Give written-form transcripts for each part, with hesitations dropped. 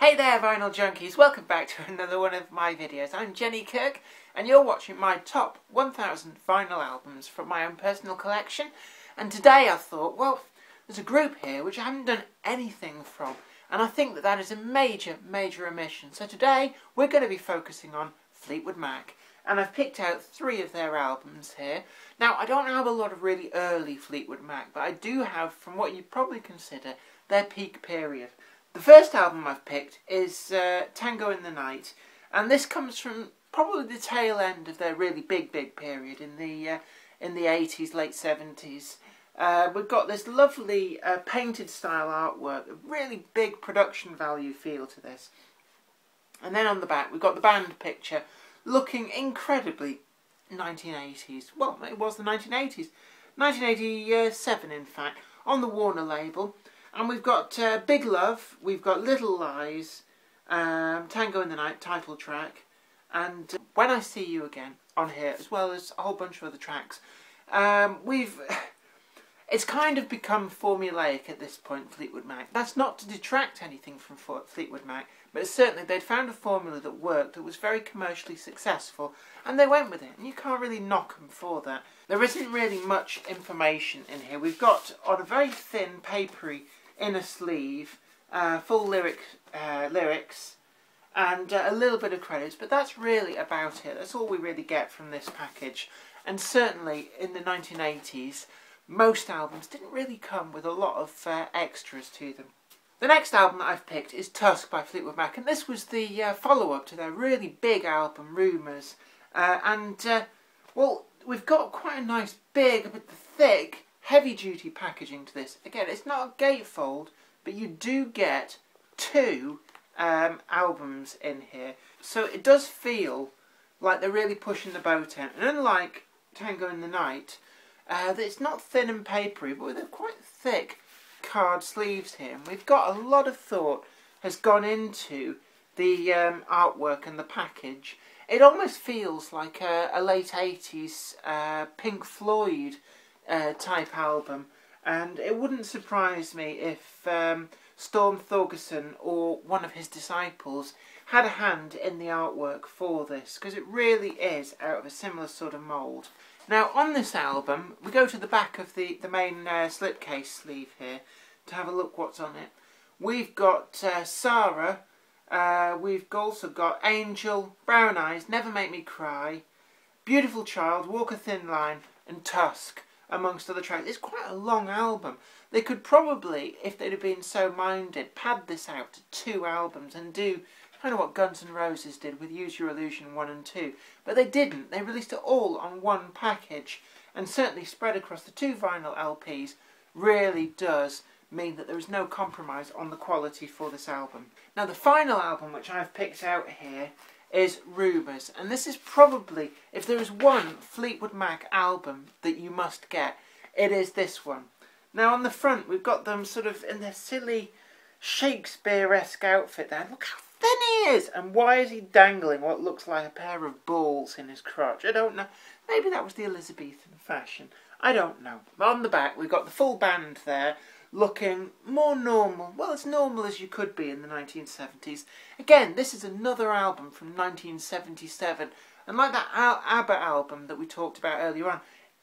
Hey there vinyl junkies, welcome back to another one of my videos. I'm Jenny Kirk and you're watching my top 1000 vinyl albums from my own personal collection. And today I thought, well, there's a group here which I haven't done anything from, and I think that is a major omission. So today we're going to be focusing on Fleetwood Mac, and I've picked out 3 of their albums here. Now, I don't have a lot of really early Fleetwood Mac, but I do have, from what you'd probably consider, their peak period. The first album I've picked is Tango in the Night, and this comes from probably the tail end of their really big period in the 80s, late 70s. We've got this lovely painted style artwork, a really big production value feel to this. And then on the back we've got the band picture, looking incredibly 1980s. Well, it was the 1980s. 1987 in fact, on the Warner label. And we've got Big Love, we've got Little Lies, Tango in the Night, title track, and When I See You Again on here, as well as a whole bunch of other tracks. It's kind of become formulaic at this point, Fleetwood Mac. That's not to detract anything from Fleetwood Mac, but certainly they'd found a formula that worked, that was very commercially successful, and they went with it, and you can't really knock them for that. There isn't really much information in here. We've got, on a very thin, papery inner sleeve, full lyrics, and a little bit of credits, but that's really about it. That's all we really get from this package. And certainly in the 1980s, most albums didn't really come with a lot of extras to them. The next album that I've picked is Tusk by Fleetwood Mac, and this was the follow-up to their really big album, Rumours. Well, we've got quite a nice, big, a bit thick, heavy-duty packaging to this. Again, it's not a gatefold, but you do get 2 albums in here. So it does feel like they're really pushing the boat out. And unlike Tango in the Night, it's not thin and papery, but they're quite thick card sleeves here. And we've got a lot of thought has gone into the artwork and the package. It almost feels like a late 80s Pink Floyd type album, and it wouldn't surprise me if Storm Thorgerson or one of his disciples had a hand in the artwork for this, because it really is out of a similar sort of mould. Now on this album, we go to the back of the main slipcase sleeve here to have a look what's on it. We've got Sarah, we've also got Angel, Brown Eyes, Never Make Me Cry, Beautiful Child, Walk a Thin Line, and Tusk, amongst other tracks. It's quite a long album. They could probably, if they'd have been so minded, pad this out to 2 albums and do kind of what Guns N' Roses did with Use Your Illusion 1 and 2. But they didn't. They released it all on one package, and certainly spread across the 2 vinyl LPs really does mean that there is no compromise on the quality for this album. Now the final album which I've picked out here is Rumours, and this is probably, if there is one Fleetwood Mac album that you must get, it is this one. Now on the front we've got them sort of in their silly Shakespeare-esque outfit there. Look how thin he is, and why is he dangling what looks like a pair of balls in his crotch? I don't know. Maybe that was the Elizabethan fashion. I don't know. But on the back we've got the full band there, looking more normal. Well, as normal as you could be in the 1970s. Again, this is another album from 1977, and like that ABBA album that we talked about earlier on,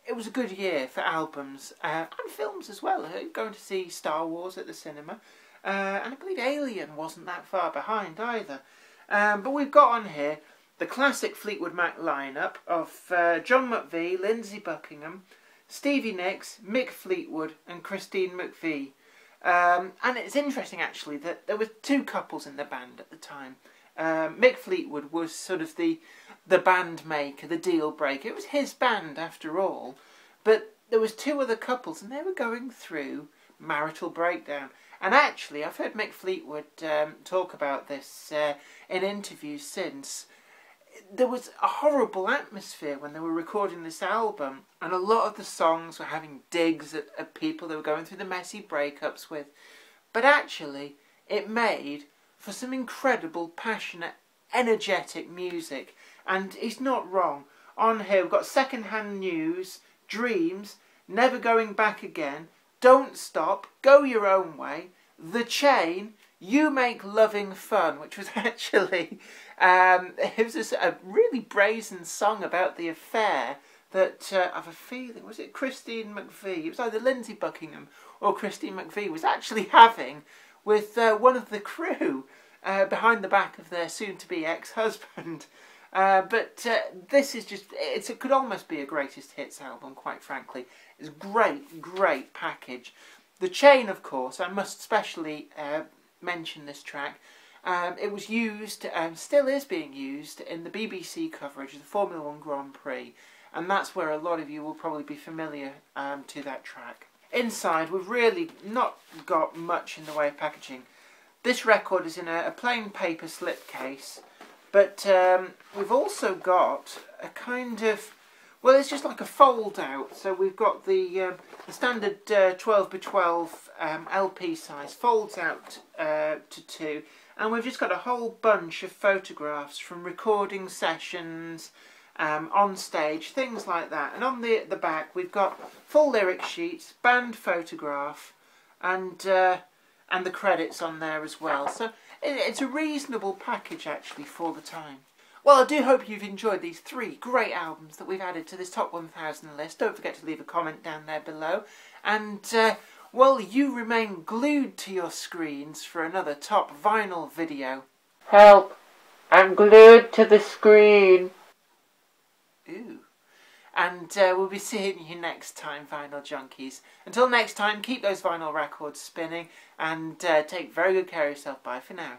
it was a good year for albums and films as well. Going to see Star Wars at the cinema, and I believe Alien wasn't that far behind either. But we've got on here the classic Fleetwood Mac lineup of John McVie, Lindsey Buckingham, Stevie Nicks, Mick Fleetwood and Christine McVie. And it's interesting actually that there were 2 couples in the band at the time. Mick Fleetwood was sort of the band maker, the deal breaker. It was his band after all. But there was 2 other couples and they were going through marital breakdown. And actually I've heard Mick Fleetwood talk about this in interviews since. There was a horrible atmosphere when they were recording this album, and a lot of the songs were having digs at people they were going through the messy breakups with. But actually, it made for some incredible, passionate, energetic music, and he's not wrong. On here we've got Secondhand News, Dreams, Never Going Back Again, Don't Stop, Go Your Own Way, The Chain, You Make Loving Fun, which was actually it was a really brazen song about the affair that I have a feeling, was it Christine McVie? It was either Lindsay Buckingham or Christine McVie was actually having with one of the crew behind the back of their soon-to-be ex-husband. But this is just, it could almost be a greatest hits album, quite frankly. It's a great, great package. The chain, of course, I must specially mention this track. It was used, still is being used, in the BBC coverage of the Formula 1 Grand Prix. And that's where a lot of you will probably be familiar to that track. Inside, we've really not got much in the way of packaging. This record is in a plain paper slipcase. But we've also got a kind of, well, it's just like a fold out. So we've got the standard 12x12 LP size, folds out to 2. And we've just got a whole bunch of photographs from recording sessions, on stage, things like that. And on the back we've got full lyric sheets, band photograph, and the credits on there as well. So it's a reasonable package actually for the time. Well, I do hope you've enjoyed these 3 great albums that we've added to this Top 1000 list. Don't forget to leave a comment down there below. And, well, you remain glued to your screens for another Top Vinyl video. Help! I'm glued to the screen. Ooh. And we'll be seeing you next time, Vinyl Junkies. Until next time, keep those vinyl records spinning and take very good care of yourself. Bye for now.